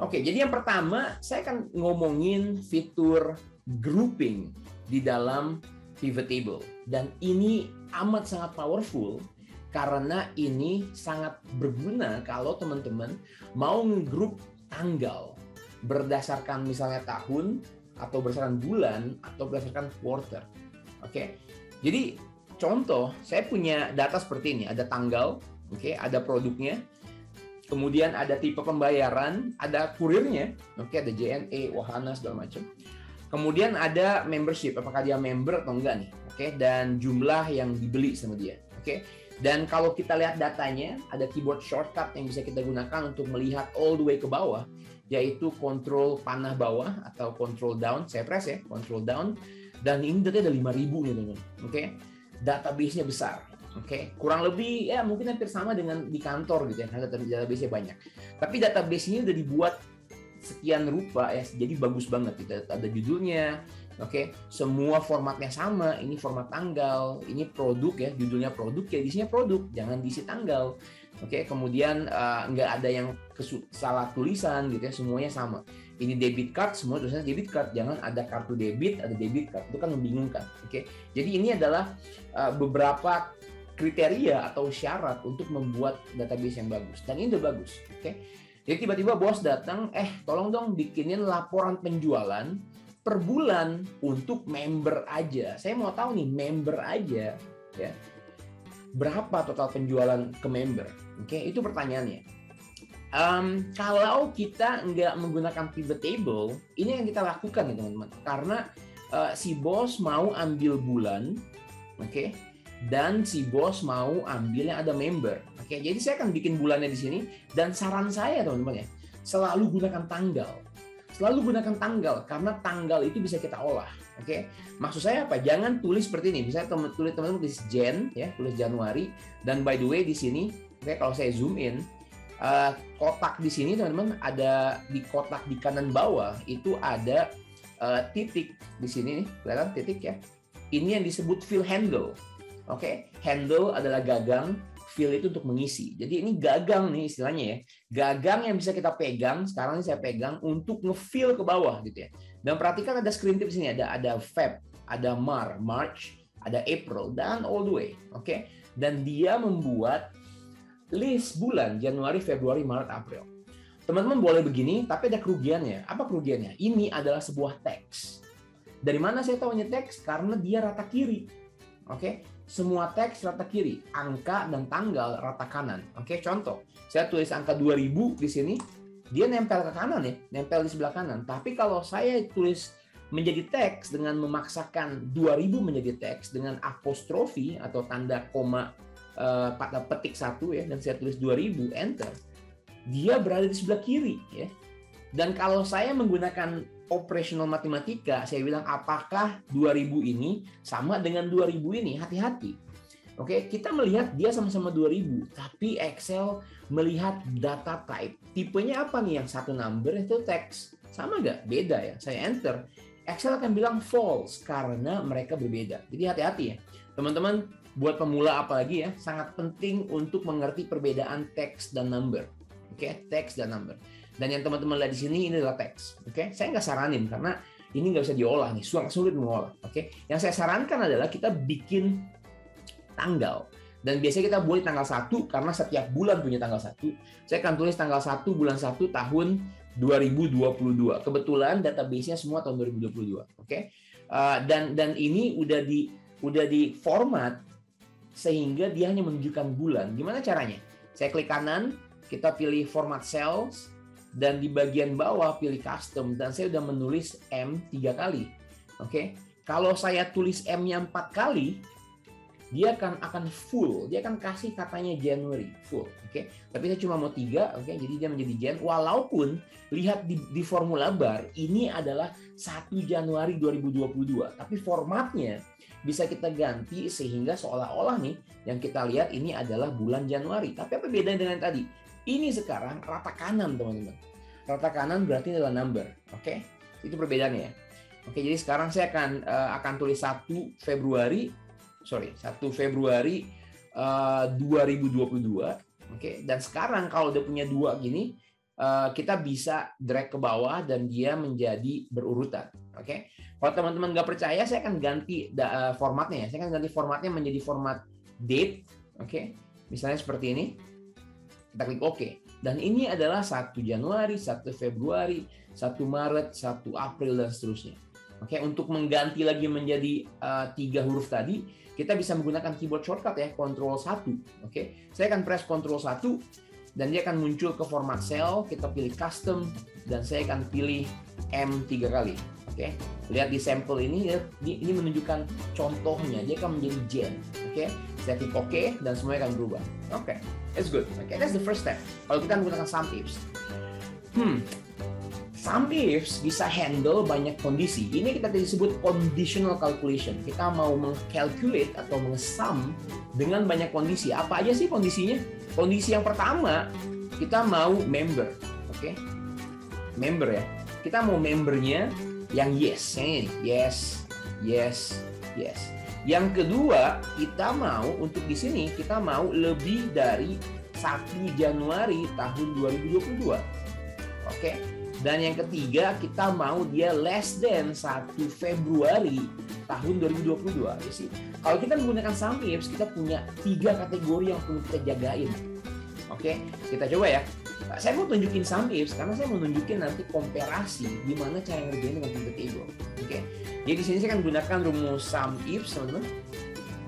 Oke, jadi yang pertama saya akan ngomongin fitur grouping di dalam pivot table. Dan ini amat sangat powerful karena ini sangat berguna kalau teman-teman mau ngegroup tanggal berdasarkan misalnya tahun atau berdasarkan bulan atau berdasarkan quarter. Oke. Jadi contoh, saya punya data seperti ini, ada tanggal, oke, ada produknya. Kemudian ada tipe pembayaran, ada kurirnya, oke, ada JNE, Wahana, segala macam. Kemudian ada membership, apakah dia member atau enggak nih, oke, dan jumlah yang dibeli sama dia, oke. Dan kalau kita lihat datanya, ada keyboard shortcut yang bisa kita gunakan untuk melihat all the way ke bawah, yaitu control panah bawah atau control down, saya press ya, control down, dan ini datanya ada 5.000 nih teman-teman, oke. Database-nya besar. Oke, kurang lebih ya mungkin hampir sama dengan di kantor gitu ya, karena database-nya banyak. Tapi database ini udah dibuat sekian rupa ya, jadi bagus banget gitu. Ada judulnya, oke, semua formatnya sama. Ini format tanggal, ini produk ya, judulnya produk ya, isinya produk, jangan diisi tanggal. Oke, kemudian nggak ada yang salah tulisan gitu ya, semuanya sama. Ini debit card, semua tulisannya debit card, jangan ada kartu debit, ada debit card, itu kan membingungkan. Oke, jadi ini adalah beberapa kriteria atau syarat untuk membuat database yang bagus, dan ini udah bagus, oke. Jadi tiba-tiba bos datang, tolong dong bikinin laporan penjualan per bulan untuk member aja. Saya mau tahu nih member aja, ya, berapa total penjualan ke member, oke. Itu pertanyaannya. Kalau kita nggak menggunakan pivot table, ini yang kita lakukan nih teman-teman, karena si bos mau ambil bulan, oke. Dan si bos mau ambil yang ada member. Oke, jadi saya akan bikin bulannya di sini, dan saran saya teman-teman ya, selalu gunakan tanggal. Selalu gunakan tanggal karena tanggal itu bisa kita olah. Oke. Maksud saya apa? Jangan tulis seperti ini. Misalnya teman-teman tulis Jan ya, tulis Januari, dan by the way di sini, oke, kalau saya zoom in, kotak di sini teman-teman, ada di kotak di kanan bawah itu ada titik di sini nih, kelihatan titik ya. Ini yang disebut fill handle. Oke, handle adalah gagang, fill itu untuk mengisi. Jadi ini gagang nih istilahnya ya. Gagang yang bisa kita pegang, sekarang ini saya pegang untuk nge-fill ke bawah gitu ya. Dan perhatikan ada screen tip di sini, ada Feb, ada March, ada April, dan all the way. Oke. Dan dia membuat list bulan Januari, Februari, Maret, April. Teman-teman boleh begini, tapi ada kerugiannya. Apa kerugiannya? Ini adalah sebuah teks. Dari mana saya tahu ini teks? Karena dia rata kiri. Oke. Semua teks rata kiri, angka dan tanggal rata kanan. Oke, contoh, saya tulis angka 2000 di sini, dia nempel ke kanan ya, nempel di sebelah kanan. Tapi kalau saya tulis menjadi teks dengan memaksakan 2000 menjadi teks dengan apostrofi atau tanda koma pada petik satu ya, dan saya tulis 2000, enter, dia berada di sebelah kiri ya. Dan kalau saya menggunakan operational matematika, saya bilang apakah 2000 ini sama dengan 2000 ini? Hati-hati. Oke, kita melihat dia sama-sama 2000, tapi Excel melihat data type. Tipenya apa nih? Yang satu number itu teks. Sama nggak? Beda ya. Saya enter. Excel akan bilang false karena mereka berbeda. Jadi hati-hati ya. Teman-teman, buat pemula apalagi ya, sangat penting untuk mengerti perbedaan teks dan number. Oke, teks dan number. Dan yang teman-teman lihat di sini ini adalah teks. Oke, saya nggak saranin karena ini nggak bisa diolah nih, sulit mengolah. Oke, yang saya sarankan adalah kita bikin tanggal. Dan biasanya kita boleh tanggal 1 karena setiap bulan punya tanggal 1. Saya akan tulis tanggal 1 bulan 1 tahun 2022. Kebetulan database-nya semua tahun 2022. Oke, dan ini udah di format sehingga dia hanya menunjukkan bulan. Gimana caranya? Saya klik kanan, kita pilih format cells, dan di bagian bawah pilih custom, dan saya udah menulis M 3 kali. Oke, kalau saya tulis M-nya 4 kali, dia akan full, dia akan kasih katanya January full. Oke, tapi saya cuma mau 3, oke, jadi dia menjadi Jan. Walaupun lihat di formula bar ini adalah 1 Januari 2022, tapi formatnya bisa kita ganti sehingga seolah-olah nih yang kita lihat ini adalah bulan Januari. Tapi apa bedanya dengan tadi? Ini sekarang rata kanan, teman-teman. Rata kanan berarti adalah number. Oke, itu perbedaannya. Oke, jadi sekarang saya akan tulis 1 Februari 2022. Oke, dan sekarang kalau udah punya 2 gini, kita bisa drag ke bawah dan dia menjadi berurutan. Oke, kalau teman-teman nggak percaya, saya akan ganti formatnya. Saya akan ganti formatnya menjadi format date. Oke, misalnya seperti ini. Kita klik OK. Dan ini adalah 1 Januari, 1 Februari, 1 Maret, 1 April, dan seterusnya. Oke, untuk mengganti lagi menjadi 3 huruf tadi, kita bisa menggunakan keyboard shortcut ya, Ctrl 1. Oke, saya akan press Ctrl 1 dan dia akan muncul ke format cell. Kita pilih custom dan saya akan pilih M 3 kali. Oke, lihat di sampel ini, ini menunjukkan contohnya. Dia akan menjadi Jen. Oke, saya klik OK dan semuanya akan berubah. Oke, that's good. Oke, that's the first step. Kalau kita menggunakan SUMIFS, SUMIFS bisa handle banyak kondisi. Ini kita disebut conditional calculation. Kita mau mengcalculate atau mengesum dengan banyak kondisi. Apa aja sih kondisinya? Kondisi yang pertama, kita mau member. Oke, member ya. Kita mau membernya yang yes, yang ini. Yes, yes, yes. Yang kedua, kita mau untuk di sini kita mau lebih dari 1 Januari tahun 2022. Oke. Dan yang ketiga, kita mau dia less than 1 Februari tahun 2022. Ya sih. Kalau kita menggunakan SUMIFS, kita punya 3 kategori yang perlu kita jagain. Oke, kita coba ya. Saya mau tunjukin SUMIFS karena saya mau nunjukin nanti komparasi gimana cara ngerjain dengan pivot table. Oke. Jadi di sini saya akan gunakan rumus SUMIFS, teman-teman.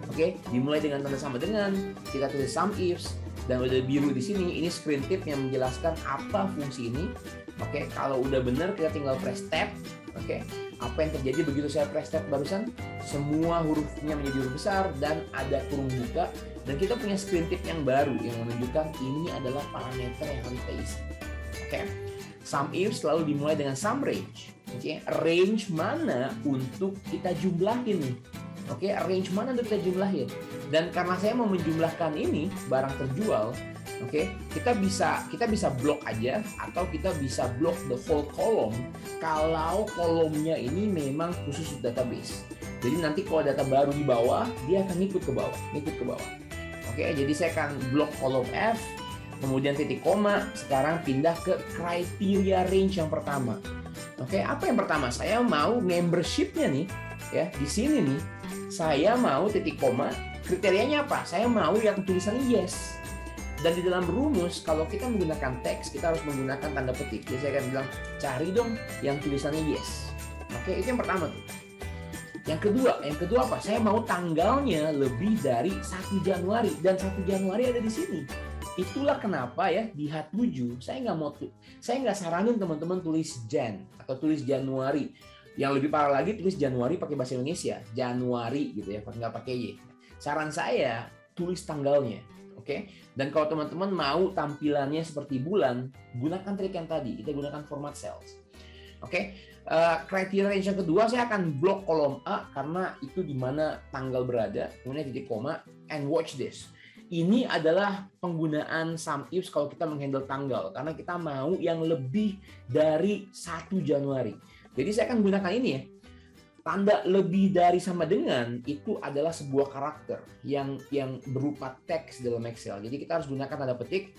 Oke, dimulai dengan tanda sama dengan, kita tulis SUMIFS dan udah biru di sini. Ini screen tip yang menjelaskan apa fungsi ini. Oke, kalau udah benar kita tinggal press tab. Oke, apa yang terjadi begitu saya press tab barusan? Semua hurufnya menjadi huruf besar dan ada kurung buka. Dan kita punya screen tip yang baru yang menunjukkan ini adalah parameter yang harus kita isi. Oke, SUMIFS selalu dimulai dengan SUMRange. Oke, range mana untuk kita jumlahin nih? Oke, range mana untuk kita jumlahin? Dan karena saya mau menjumlahkan ini barang terjual, oke, kita bisa blok aja atau kita bisa blok the whole column kalau kolomnya ini memang khusus database. Jadi nanti kalau data baru di bawah, dia akan ngikut ke bawah. Oke, jadi saya akan blok kolom F, kemudian titik koma, sekarang pindah ke kriteria range yang pertama. Oke, apa yang pertama? Saya mau membership-nya nih, ya di sini nih. Saya mau titik koma. Kriterianya apa? Saya mau yang tulisannya yes. Dan di dalam rumus, kalau kita menggunakan teks, kita harus menggunakan tanda petik. Jadi saya akan bilang, cari dong yang tulisannya yes. Oke, itu yang pertama tuh. Yang kedua apa? Saya mau tanggalnya lebih dari 1 Januari. Dan 1 Januari ada di sini. Itulah kenapa ya di H7 saya nggak saranin teman-teman tulis Jan atau tulis Januari. Yang lebih parah lagi tulis Januari pakai bahasa Indonesia, Januari gitu ya, nggak pakai Y. Saran saya tulis tanggalnya, oke? Dan kalau teman-teman mau tampilannya seperti bulan, gunakan trik yang tadi, kita gunakan format cells, oke? Kriteria range yang kedua saya akan blok kolom A karena itu di mana tanggal berada, kemudian titik koma, and watch this. Ini adalah penggunaan SUMIFS kalau kita menghandle tanggal karena kita mau yang lebih dari 1 Januari. Jadi saya akan gunakan ini ya. Tanda lebih dari sama dengan itu adalah sebuah karakter yang berupa teks dalam Excel. Jadi kita harus gunakan tanda petik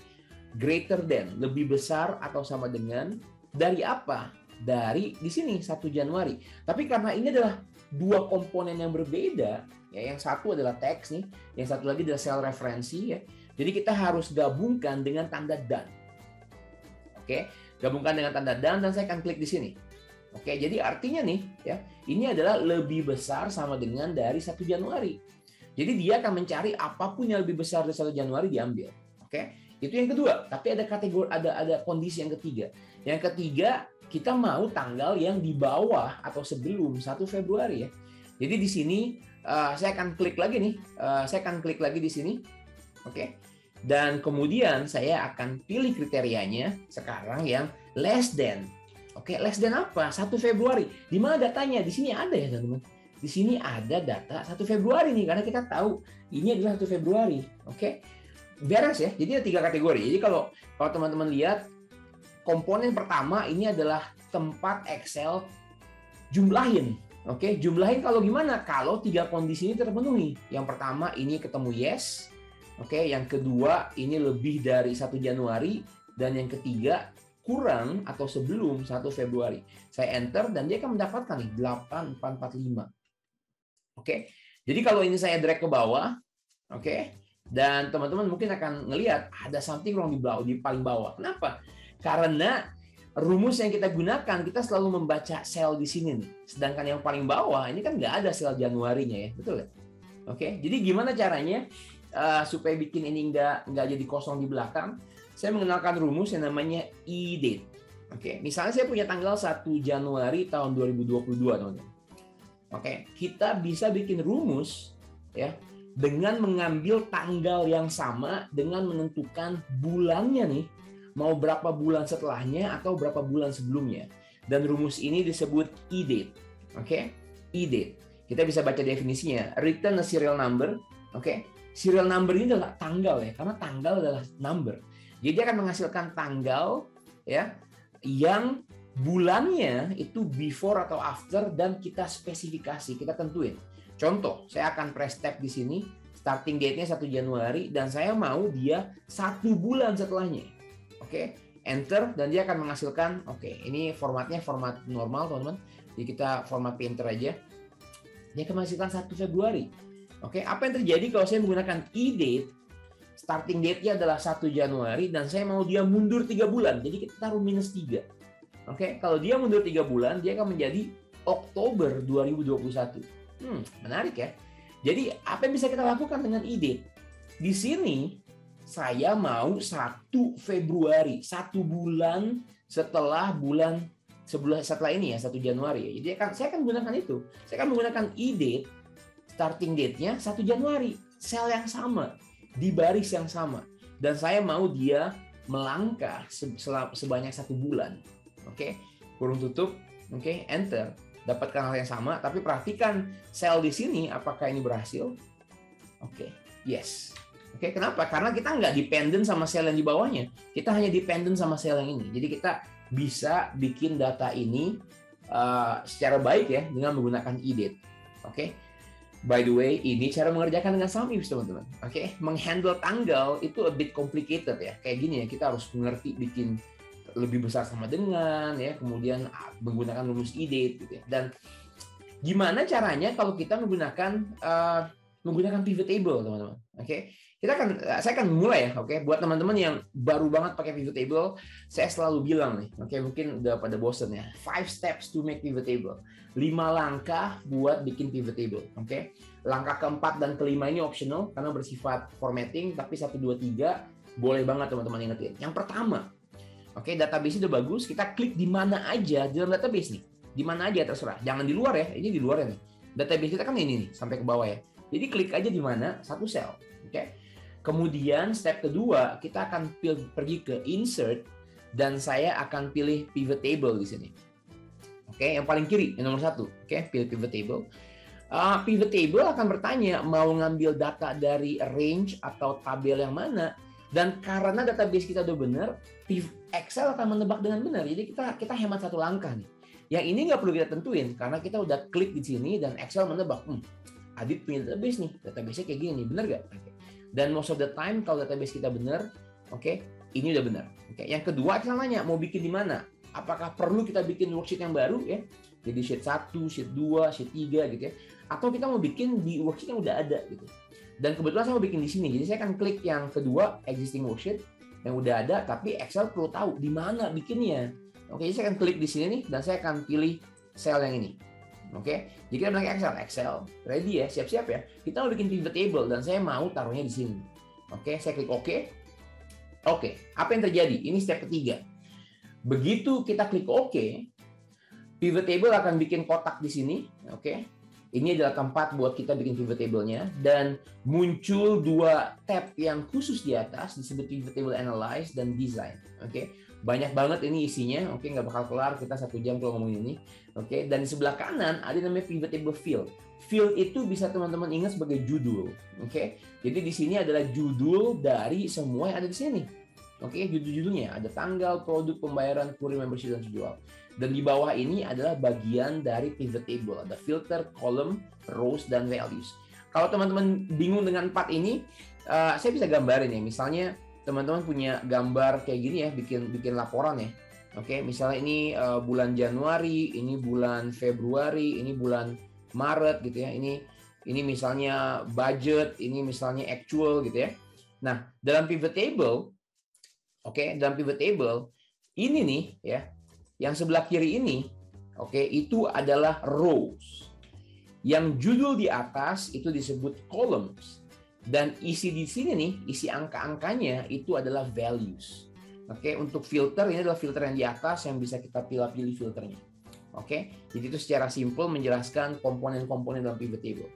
greater than, lebih besar atau sama dengan dari apa? Dari di sini 1 Januari. Tapi karena ini adalah 2 komponen yang berbeda, ya, yang satu adalah teks nih, yang satu lagi adalah sel referensi ya. Jadi kita harus gabungkan dengan tanda dan. Oke, gabungkan dengan tanda dan saya akan klik di sini. Oke, jadi artinya nih ya, ini adalah lebih besar sama dengan dari 1 Januari. Jadi dia akan mencari apapun yang lebih besar dari 1 Januari diambil. Oke, itu yang kedua. Tapi ada kategori, ada kondisi yang ketiga. Yang ketiga, kita mau tanggal yang di bawah atau sebelum 1 Februari ya. Jadi di sini saya akan klik lagi nih. Saya akan klik lagi di sini. Oke. Dan kemudian saya akan pilih kriterianya sekarang yang less than. Oke, less than apa? 1 Februari. Di mana datanya? Di sini ada ya, teman-teman. Di sini ada data 1 Februari nih karena kita tahu ini adalah 1 Februari. Oke. Beres ya. Jadi ada 3 kategori. Jadi kalau teman-teman lihat komponen pertama ini adalah tempat Excel jumlahin. Oke, jumlahin kalau gimana? Kalau 3 kondisi ini terpenuhi. Yang pertama ini ketemu yes. Oke, yang kedua ini lebih dari 1 Januari dan yang ketiga kurang atau sebelum 1 Februari. Saya enter dan dia akan mendapatkan nih 8445. Oke. Jadi kalau ini saya drag ke bawah, oke. Dan teman-teman mungkin akan ngelihat ada something wrong di paling bawah. Kenapa? Karena rumus yang kita gunakan, kita selalu membaca sel di sini nih. Sedangkan yang paling bawah ini kan nggak ada sel Januarinya ya, betul ya? Oke. Jadi gimana caranya supaya bikin ini nggak jadi kosong di belakang? Saya mengenalkan rumus yang namanya e-date. Oke. Misalnya saya punya tanggal 1 Januari tahun 2022, teman-teman. Oke, kita bisa bikin rumus ya dengan mengambil tanggal yang sama dengan menentukan bulannya nih, mau berapa bulan setelahnya atau berapa bulan sebelumnya. Dan rumus ini disebut e-date. Oke, e-date. Kita bisa baca definisinya, return a serial number. Oke, serial number ini adalah tanggal ya, karena tanggal adalah number. Jadi dia akan menghasilkan tanggal ya yang bulannya itu before atau after dan kita spesifikasi, kita tentuin. Contoh, saya akan press tab di sini, starting date-nya 1 Januari dan saya mau dia 1 bulan setelahnya. Oke, enter dan dia akan menghasilkan, oke, ini formatnya format normal, teman-teman. Jadi kita format Painter aja. Dia akan menghasilkan 1 Februari. Oke, apa yang terjadi kalau saya menggunakan e-date? Starting date-nya adalah 1 Januari dan saya mau dia mundur 3 bulan. Jadi kita taruh minus 3. Oke, kalau dia mundur 3 bulan, dia akan menjadi Oktober 2021. Menarik ya. Jadi, apa yang bisa kita lakukan dengan e-date? Di sini, saya mau 1 Februari, 1 bulan setelah setelah ini ya, 1 Januari. Jadi, saya akan gunakan itu. Saya akan menggunakan e-date, starting date-nya 1 Januari. Sel yang sama, di baris yang sama. Dan saya mau dia melangkah sebanyak 1 bulan. Oke, kurung tutup, oke, enter. Dapatkan hal yang sama, tapi perhatikan sel di sini, apakah ini berhasil? Oke, yes. Oke, kenapa? Karena kita nggak dependent sama sel yang di bawahnya. Kita hanya dependent sama sel yang ini. Jadi kita bisa bikin data ini secara baik ya, dengan menggunakan e-date. Oke. By the way, ini cara mengerjakan dengan SUMIFS, teman-teman. Oke, menghandle tanggal itu a bit complicated ya. Kayak gini ya, kita harus mengerti bikin lebih besar sama dengan ya, kemudian menggunakan rumus e-date gitu ya. Dan gimana caranya kalau kita menggunakan pivot table, teman-teman. Oke. Saya akan mulai ya, oke. Buat teman-teman yang baru banget pakai pivot table, saya selalu bilang nih, oke, mungkin udah pada bosen ya. 5 steps to make pivot table. 5 langkah buat bikin pivot table, oke. Langkah keempat dan kelima ini optional karena bersifat formatting, tapi 1, 2, 3 boleh banget teman-teman ingetin. Yang pertama, oke, database udah bagus, kita klik di mana aja di dalam database nih. Di mana aja terserah, jangan di luar ya. Ini di luar ya nih. Database kita kan ini nih, sampai ke bawah ya. Jadi klik aja di mana, satu sel, oke. Kemudian step kedua, kita akan pergi ke insert dan saya akan pilih pivot table di sini. Oke, yang paling kiri, yang nomor 1. Oke, pilih pivot table. Pivot table akan bertanya mau ngambil data dari range atau tabel yang mana. Dan karena database kita udah benar, Excel akan menebak dengan benar. Jadi kita hemat 1 langkah nih. Yang ini nggak perlu kita tentuin karena kita udah klik di sini dan Excel menebak. Adit punya database nih, database-nya kayak gini nih, benar nggak? Dan most of the time kalau database kita benar, oke, ini udah benar. Oke, yang kedua kita nanya mau bikin di mana? Apakah perlu kita bikin worksheet yang baru ya? Jadi sheet 1, sheet 2, sheet 3 gitu ya. Atau kita mau bikin di worksheet yang udah ada gitu. Dan kebetulan saya mau bikin di sini. Jadi saya akan klik yang kedua, existing worksheet yang udah ada, tapi Excel perlu tahu di mana bikinnya. Oke, jadi saya akan klik di sini nih dan saya akan pilih sel yang ini. Oke, jadi kita bilang Excel, ready ya, siap-siap ya. Kita mau bikin pivot table dan saya mau taruhnya di sini. Oke, saya klik OK. Oke, apa yang terjadi? Ini step ketiga. Begitu kita klik OK, pivot table akan bikin kotak di sini. Oke, ini adalah tempat buat kita bikin pivot table-nya dan muncul 2 tab yang khusus di atas disebut pivot table analyze dan design. Oke. Banyak banget ini isinya, oke, nggak bakal kelar kita 1 jam kalau ngomongin ini, oke. Dan di sebelah kanan ada namanya pivot table field. Field itu bisa teman-teman ingat sebagai judul, oke. Jadi di sini adalah judul dari semua yang ada di sini, oke. Judul-judulnya ada tanggal, produk, pembayaran, kurir, membership dan jual. Dan di bawah ini adalah bagian dari pivot table, ada filter, column, rows dan values. Kalau teman-teman bingung dengan 4 ini, saya bisa gambarin ya, misalnya teman-teman punya gambar kayak gini ya, bikin laporan ya. Oke, misalnya ini bulan Januari, ini bulan Februari, ini bulan Maret gitu ya. Ini misalnya budget, ini misalnya actual gitu ya. Nah, dalam pivot table, dalam pivot table ini nih ya, yang sebelah kiri ini, itu adalah rows. Yang judul di atas itu disebut columns. Dan isi di sini nih, isi angka-angkanya itu adalah values. Untuk filter, ini adalah filter yang di atas yang bisa kita pilih-pilih filternya. Jadi itu secara simpel menjelaskan komponen-komponen dalam pivot table.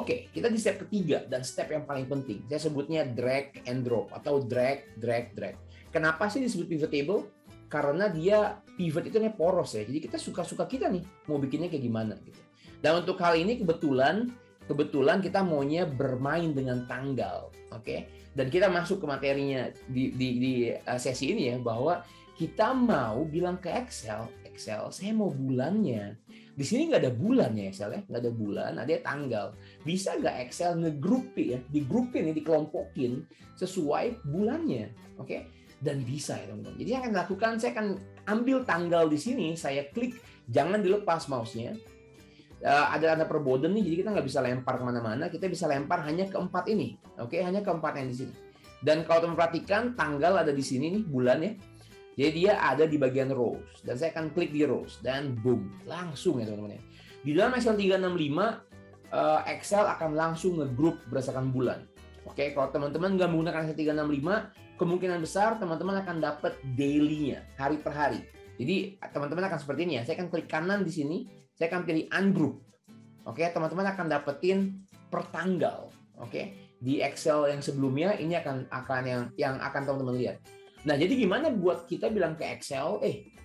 Kita di step ketiga dan step yang paling penting. Saya sebutnya drag and drop atau drag. Kenapa sih disebut pivot table? Karena dia pivot itu poros ya. Jadi kita suka-suka kita nih mau bikinnya kayak gimana gitu. Dan untuk hal ini kebetulan kita maunya bermain dengan tanggal. Dan kita masuk ke materinya di sesi ini ya, bahwa kita mau bilang ke Excel, saya mau bulannya. Di sini nggak ada bulan ya Excel ya, nggak ada bulan, ada tanggal. Bisa nggak Excel ngegrupin ya, digrupin, dikelompokin sesuai bulannya, Dan bisa ya teman-teman. Jadi yang akan dilakukan, saya akan ambil tanggal di sini, saya klik, jangan dilepas mouse-nya. Ada tanda perboden nih, jadi kita nggak bisa lempar kemana-mana, kita bisa lempar hanya ke 4 ini, hanya ke 4 yang di sini. Dan kalau teman perhatikan, tanggal ada di sini nih, bulan ya, jadi dia ada di bagian rows, dan saya akan klik di rows, dan boom, langsung ya teman-teman ya. Di dalam Excel 365, Excel akan langsung ngegroup berdasarkan bulan. Kalau teman-teman nggak menggunakan Excel 365, kemungkinan besar teman-teman akan dapat daily-nya, hari per hari. Jadi teman-teman akan seperti ini ya, saya akan klik kanan di sini, saya akan pilih ungroup. Teman-teman akan dapetin per tanggal. Di Excel yang sebelumnya ini akan yang akan teman-teman lihat. Nah, jadi gimana buat kita bilang ke Excel,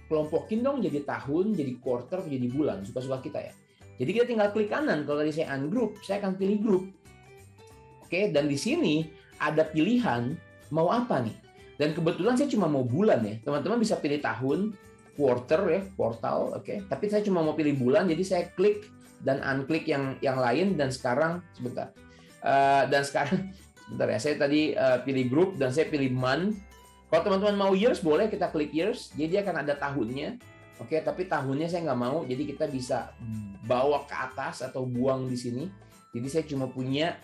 kelompokin dong jadi tahun, jadi quarter, jadi bulan, suka-suka kita ya. Jadi kita tinggal klik kanan, kalau tadi saya ungroup, saya akan pilih group. Dan di sini ada pilihan mau apa nih. Dan kebetulan saya cuma mau bulan ya. Teman-teman bisa pilih tahun, quarter ya, quartal, Tapi saya cuma mau pilih bulan, jadi saya klik dan unklik yang lain. Dan sekarang sebentar ya, saya tadi pilih group dan saya pilih month. Kalau teman-teman mau years, boleh kita klik years, jadi dia akan ada tahunnya, Tapi tahunnya saya nggak mau, jadi kita bisa bawa ke atas atau buang di sini. Jadi saya cuma punya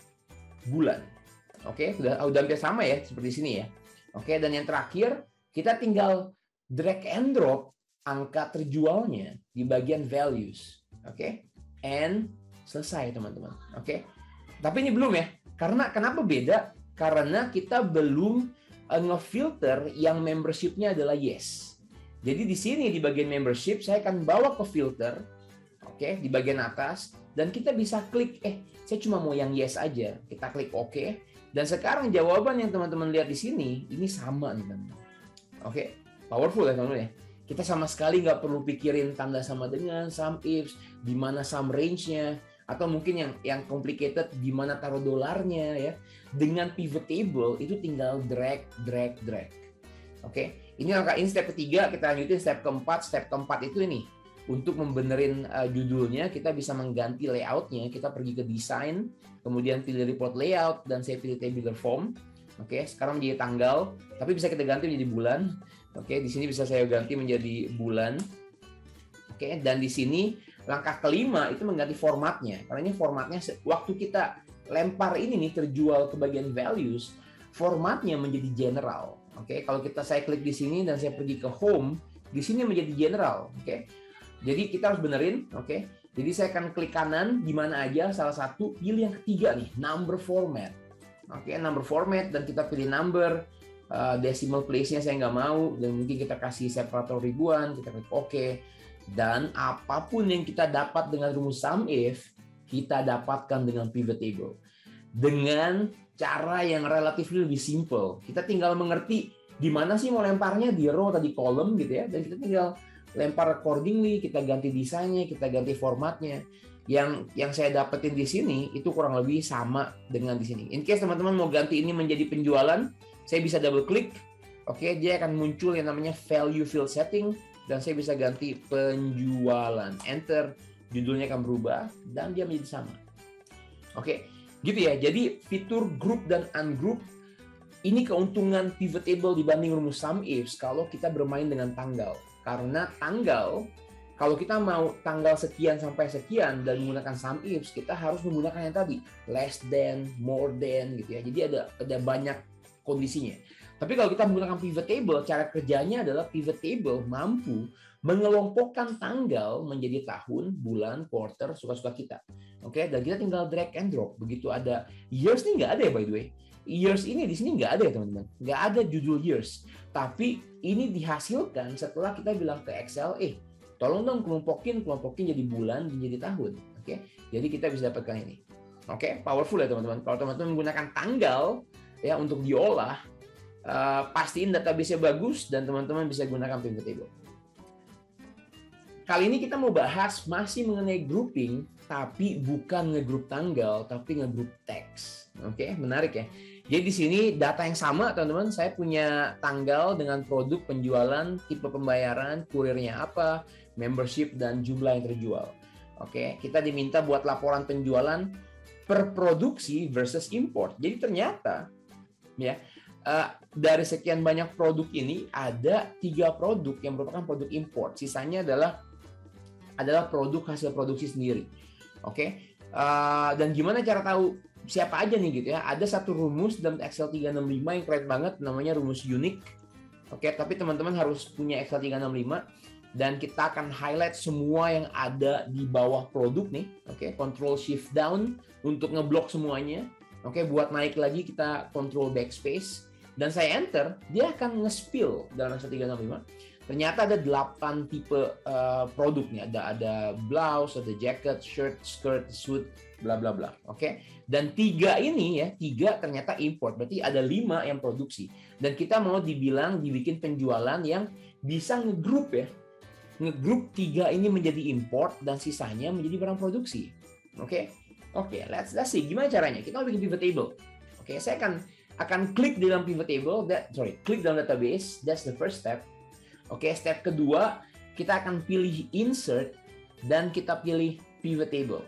bulan, udah hampir sama ya seperti sini ya, Dan yang terakhir kita tinggal drag and drop angka terjualnya di bagian values, and selesai teman-teman, Tapi ini belum ya, karena kenapa beda? Karena kita belum ngefilter yang membership-nya adalah yes. Jadi di sini di bagian membership saya akan bawa ke filter, di bagian atas, dan kita bisa klik, saya cuma mau yang yes aja, kita klik OK, dan sekarang jawaban yang teman-teman lihat di sini ini sama nih teman-teman, powerful ya teman-teman ya. Kita sama sekali nggak perlu pikirin tanda sama dengan, sum ifs, di mana sum range-nya, atau mungkin yang complicated di mana taruh dolarnya ya. Dengan pivot table itu tinggal drag. Ini step ketiga, kita lanjutin step keempat. Step keempat itu ini untuk membenerin judulnya, kita bisa mengganti layoutnya. Kita pergi ke design, kemudian pilih report layout, dan saya pilih tabular form. Sekarang menjadi tanggal, tapi bisa kita ganti menjadi bulan. Di sini bisa saya ganti menjadi bulan. Dan di sini langkah kelima itu mengganti formatnya. Karena ini formatnya waktu kita lempar ini nih terjual ke bagian values, formatnya menjadi general. Kalau saya klik di sini dan saya pergi ke home, di sini menjadi general. Jadi kita harus benerin. Jadi saya akan klik kanan di mana aja, salah satu pilih yang ketiga nih, number format. Number format, dan kita pilih number. Decimal place-nya saya nggak mau, dan mungkin kita kasih separator ribuan, kita klik OK. Dan apapun yang kita dapat dengan rumus sum if, kita dapatkan dengan pivot table. Dengan cara yang relatif lebih simple. Kita tinggal mengerti di mana sih mau lemparnya, di row atau di column gitu ya, dan kita tinggal lempar accordingly, kita ganti desainnya, kita ganti formatnya. Yang saya dapetin di sini itu kurang lebih sama dengan di sini. In case teman-teman mau ganti ini menjadi penjualan, saya bisa double klik, dia akan muncul yang namanya value field setting, dan saya bisa ganti penjualan, enter, judulnya akan berubah, dan dia menjadi sama. Gitu ya, jadi fitur group dan ungroup Ini keuntungan pivot table dibanding rumus sum ifs kalau kita bermain dengan tanggal. Karena tanggal, kalau kita mau tanggal sekian sampai sekian dan menggunakan sum ifs, kita harus menggunakan yang tadi, less than, more than gitu ya. Jadi ada banyak kondisinya. Tapi kalau kita menggunakan pivot table, cara kerjanya adalah pivot table mampu mengelompokkan tanggal menjadi tahun, bulan, quarter, suka-suka kita. Oke, dan kita tinggal drag and drop. Begitu ada years ini nggak ada ya by the way. Years ini di sini nggak ada ya teman-teman, nggak ada judul years. Tapi ini dihasilkan setelah kita bilang ke Excel, tolong dong kelompokin jadi bulan dan jadi tahun. Oke, jadi kita bisa dapatkan ini. Oke, powerful ya teman-teman. Kalau teman-teman menggunakan tanggal ya untuk diolah, pastiin database-nya bagus dan teman-teman bisa gunakan pivot table. Kali ini kita mau bahas masih mengenai grouping, tapi bukan ngegroup tanggal, tapi ngegroup teks. Oke, menarik ya. Jadi di sini data yang sama, teman-teman. Saya punya tanggal dengan produk, penjualan, tipe pembayaran, kurirnya apa, membership, dan jumlah yang terjual. Oke, kita diminta buat laporan penjualan per produksi versus import. Jadi ternyata, ya, dari sekian banyak produk ini ada 3 produk yang merupakan produk import. Sisanya adalah produk hasil produksi sendiri. Oke, dan gimana cara tahu siapa aja nih gitu ya? Ada satu rumus dalam Excel 365 yang keren banget, namanya rumus unique. Oke, tapi teman-teman harus punya Excel 365 dan kita akan highlight semua yang ada di bawah produk nih. Oke, Control Shift Down untuk ngeblok semuanya. Oke, buat naik lagi kita Control Backspace dan saya enter, dia akan nge-spill dalam Excel 365. Ternyata ada 8 tipe produk nih. Ada blouse, ada jacket, shirt, skirt, suit, bla bla bla. Oke. Dan 3 ini ya, 3 ternyata import. Berarti ada 5 yang produksi. Dan kita mau dibikin penjualan yang bisa ngegroup ya. Ngegroup 3 ini menjadi import dan sisanya menjadi barang produksi. Oke. Oke, let's see gimana caranya. Kita mau bikin pivot table. Oke, saya akan klik di dalam pivot table, klik dalam database. That's the first step. Oke, step kedua, kita akan pilih insert dan kita pilih pivot table.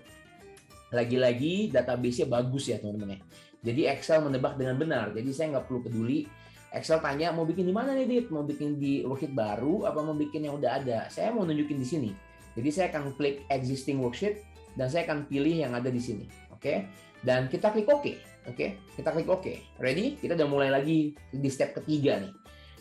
Lagi-lagi database-nya bagus ya teman-teman ya. Jadi Excel menebak dengan benar. Jadi saya nggak perlu peduli. Excel tanya mau bikin di mana nih Dit? Mau bikin di worksheet baru apa mau bikin yang udah ada? Saya mau nunjukin di sini. Jadi saya akan klik existing worksheet dan saya akan pilih yang ada di sini. Oke. Dan kita klik OK. Oke, kita klik OK. Ready? Kita udah mulai lagi di step ketiga nih.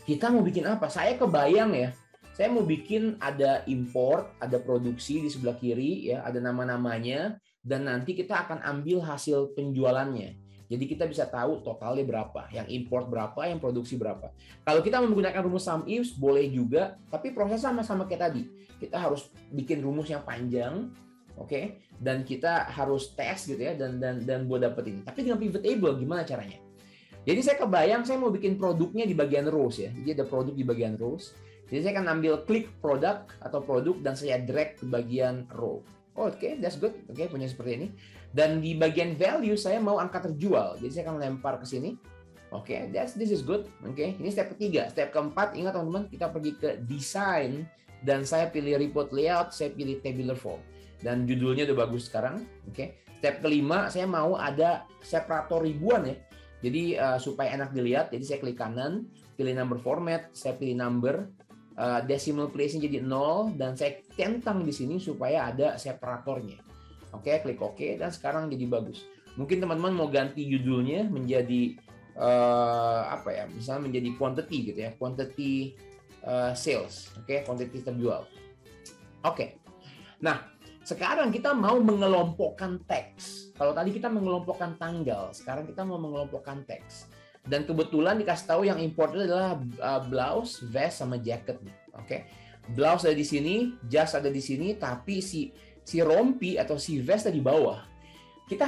Kita mau bikin apa? Saya kebayang ya. Saya mau bikin ada import, ada produksi di sebelah kiri ya, ada nama-namanya dan nanti kita akan ambil hasil penjualannya. Jadi kita bisa tahu totalnya berapa, yang import berapa, yang produksi berapa. Kalau kita menggunakan rumus sum ifs boleh juga, tapi proses sama-sama kayak tadi. Kita harus bikin rumus yang panjang, oke? Dan kita harus tes gitu ya dan buat dapet ini. Tapi dengan pivot table gimana caranya? Jadi saya kebayang saya mau bikin produknya di bagian rows ya. Jadi ada produk di bagian rows. Jadi saya akan ambil klik produk atau produk dan saya drag ke bagian row. Oke, that's good. Oke, punya seperti ini. Dan di bagian value saya mau angka terjual. Jadi saya akan lempar ke sini. Oke, this is good. Oke, ini step ketiga. Step keempat, ingat teman-teman, kita pergi ke design dan saya pilih report layout, saya pilih tabular form. Dan judulnya udah bagus sekarang. Oke. Step kelima, saya mau ada separator ribuan ya. Jadi supaya enak dilihat, jadi saya klik kanan, pilih number format, saya pilih number, decimal place-nya jadi 0, dan saya centang di sini supaya ada separatornya. Oke, klik OK, dan sekarang jadi bagus. Mungkin teman-teman mau ganti judulnya menjadi misalnya menjadi quantity gitu ya, quantity sales, oke, quantity terjual. Oke. Nah, sekarang kita mau mengelompokkan teks. Kalau tadi kita mengelompokkan tanggal, sekarang kita mau mengelompokkan teks. Dan kebetulan dikasih tahu yang import itu adalah blouse, vest, sama jacket nih. Oke. Blouse ada di sini, jas ada di sini, tapi si rompi atau si vest ada di bawah. Kita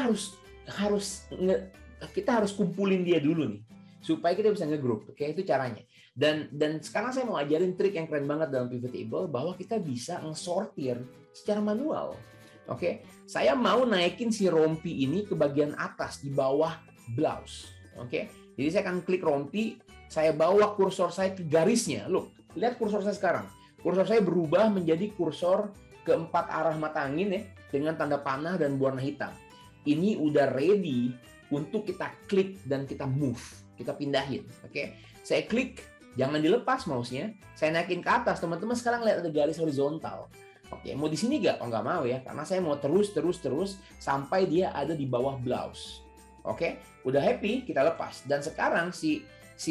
harus kumpulin dia dulu nih supaya kita bisa ngegroup. Oke, itu caranya. Dan sekarang saya mau ajarin trik yang keren banget dalam pivot table bahwa kita bisa ngesortir secara manual. Oke, saya mau naikin si rompi ini ke bagian atas di bawah blouse. Oke, jadi saya akan klik rompi, saya bawa kursor saya ke garisnya. Look, lihat kursor saya sekarang. Kursor saya berubah menjadi kursor keempat arah mata angin ya, dengan tanda panah dan warna hitam. Ini udah ready untuk kita klik dan kita move. kita pindahin. Oke, saya klik, jangan dilepas mouse-nya, saya naikin ke atas. Teman-teman sekarang lihat ada garis horizontal. Oke, mau di sini nggak? Oh, nggak mau ya, karena saya mau terus sampai dia ada di bawah blouse. Oke, udah happy, kita lepas. Dan sekarang si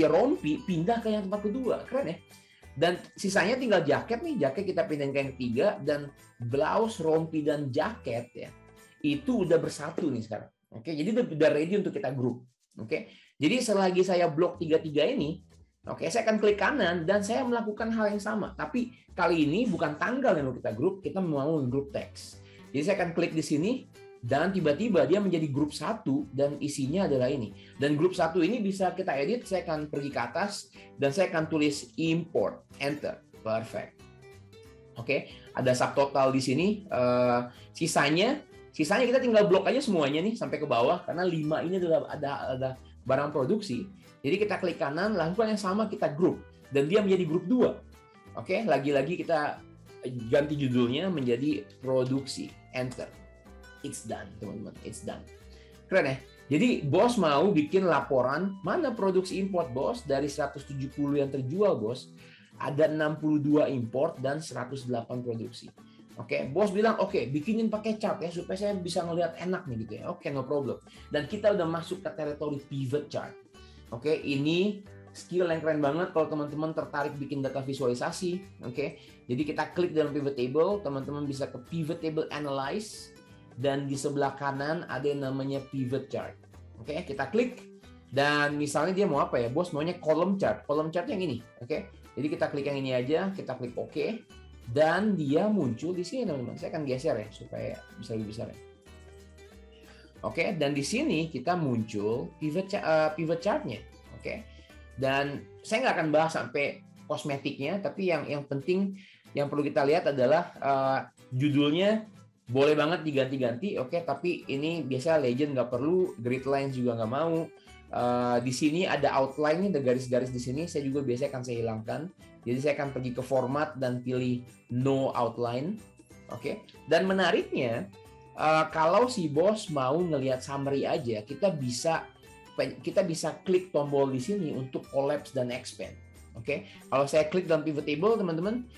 rompi pindah ke yang tempat kedua, keren ya. Dan sisanya tinggal jaket nih, jaket kita pindahin ke yang ketiga, dan blouse, rompi, dan jaket ya, itu udah bersatu nih sekarang. Oke, jadi udah ready untuk kita grup. Oke, jadi selagi saya blok 3-3 ini, oke, saya akan klik kanan dan saya melakukan hal yang sama. Tapi kali ini bukan tanggal yang mau kita grup, kita mau grup teks. Jadi saya akan klik di sini dan tiba-tiba dia menjadi grup 1 dan isinya adalah ini. Dan grup 1 ini bisa kita edit, saya akan pergi ke atas dan saya akan tulis import, enter, perfect. Oke, ada subtotal di sini. Sisanya kita tinggal blok aja semuanya nih sampai ke bawah karena 5 ini adalah ada barang produksi. Jadi kita klik kanan, lakukan yang sama, kita grup dan dia menjadi grup 2. Oke, lagi-lagi kita ganti judulnya menjadi produksi, enter. It's done, teman-teman. It's done. Keren ya? Jadi bos mau bikin laporan mana produksi import bos, dari 170 yang terjual bos, ada 62 import dan 108 produksi. Oke, bos bilang oke, bikinin pakai chart ya supaya saya bisa ngelihat enak nih gitu ya. Oke, no problem. Dan kita udah masuk ke teritori pivot chart. Oke, ini skill yang keren banget kalau teman-teman tertarik bikin data visualisasi. Oke, jadi kita klik dalam pivot table, teman-teman bisa ke pivot table analyze dan di sebelah kanan ada yang namanya pivot chart. Oke, kita klik dan misalnya dia mau apa ya? Bos maunya column chart. Column chart yang ini. Oke, jadi kita klik yang ini aja, kita klik oke. Dan dia muncul di sini teman-teman. Saya akan geser ya supaya bisa lebih besar ya. Oke, dan di sini kita muncul pivot chart-nya. Oke. Dan saya nggak akan bahas sampai kosmetiknya, tapi yang penting yang perlu kita lihat adalah judulnya boleh banget diganti-ganti. Oke, tapi ini biasa legend nggak perlu, grid lines juga nggak mau. Di sini ada outline-nya, ada garis-garis di sini. Saya juga biasanya akan saya hilangkan. Jadi saya akan pergi ke format dan pilih no outline. Oke. Dan menariknya, kalau si bos mau ngelihat summary aja, kita bisa klik tombol di sini untuk collapse dan expand. Oke. Kalau saya klik dalam pivot table, teman-teman,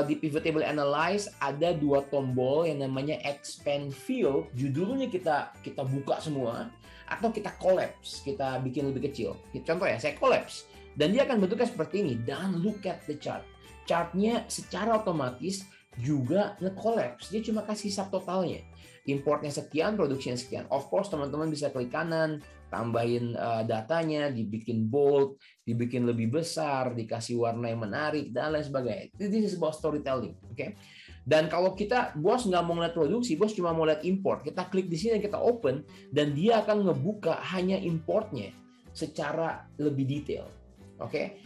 di pivot table analyze ada 2 tombol yang namanya expand field. Judulnya kita buka semua atau kita collapse, kita bikin lebih kecil. Contoh ya, saya collapse. Dan dia akan bentuknya seperti ini. Dan look at the chart. Chartnya secara otomatis juga nge-collapse. Dia cuma kasih subtotalnya. Importnya sekian, produksinya sekian. Of course, teman-teman bisa klik kanan, tambahin datanya, dibikin bold, dibikin lebih besar, dikasih warna yang menarik, dan lain sebagainya. This is about storytelling. Okay? Dan kalau bos nggak mau lihat produksi, bos cuma mau lihat import. Kita klik di sini, kita open, dan dia akan ngebuka hanya importnya secara lebih detail. Oke,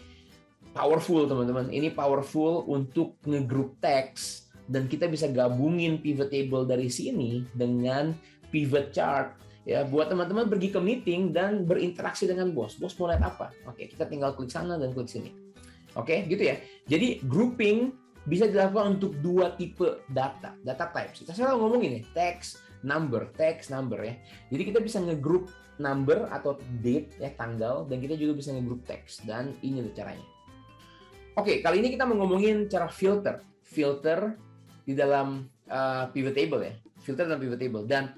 powerful teman-teman. Ini powerful untuk ngegroup teks dan kita bisa gabungin pivot table dari sini dengan pivot chart. Ya, buat teman-teman pergi ke meeting dan berinteraksi dengan bos. Bos mau lihat apa? Oke, kita tinggal klik sana dan klik sini. Oke, gitu ya. Jadi grouping bisa dilakukan untuk 2 tipe data types. Kita selalu ngomongin ya, text, number ya. Jadi kita bisa ngegroup number atau date ya, tanggal, dan kita juga bisa ngegroup teks, dan ini caranya. Oke, kali ini kita mau ngomongin cara filter di dalam pivot table ya, filter dalam pivot table, dan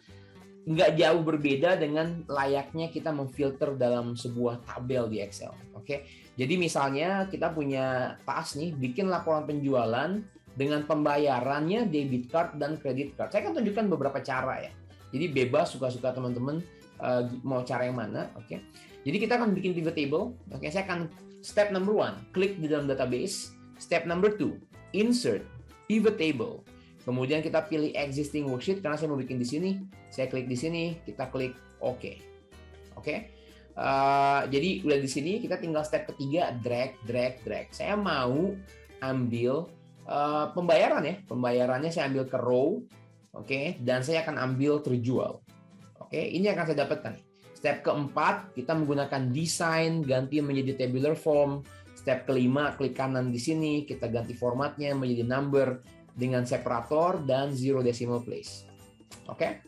nggak jauh berbeda dengan layaknya kita memfilter dalam sebuah tabel di Excel. Oke, jadi misalnya kita punya tas nih, bikin laporan penjualan dengan pembayarannya debit card dan credit card. Saya akan tunjukkan beberapa cara ya. Jadi bebas, suka-suka teman-teman mau cara yang mana. Oke. Jadi kita akan bikin pivot table. Oke, saya akan step number 1, klik di dalam database. Step number 2, insert pivot table. Kemudian kita pilih existing worksheet karena saya mau bikin di sini. Saya klik di sini, kita klik OK. Oke. Jadi udah di sini, kita tinggal step ketiga, drag. Saya mau ambil pembayaran ya. Pembayarannya saya ambil ke row. Oke, dan saya akan ambil terjual. Oke, ini akan saya dapatkan. Step keempat, kita menggunakan desain, ganti menjadi tabular form. Step kelima, klik kanan di sini, kita ganti formatnya menjadi number dengan separator dan 0 decimal place. Oke.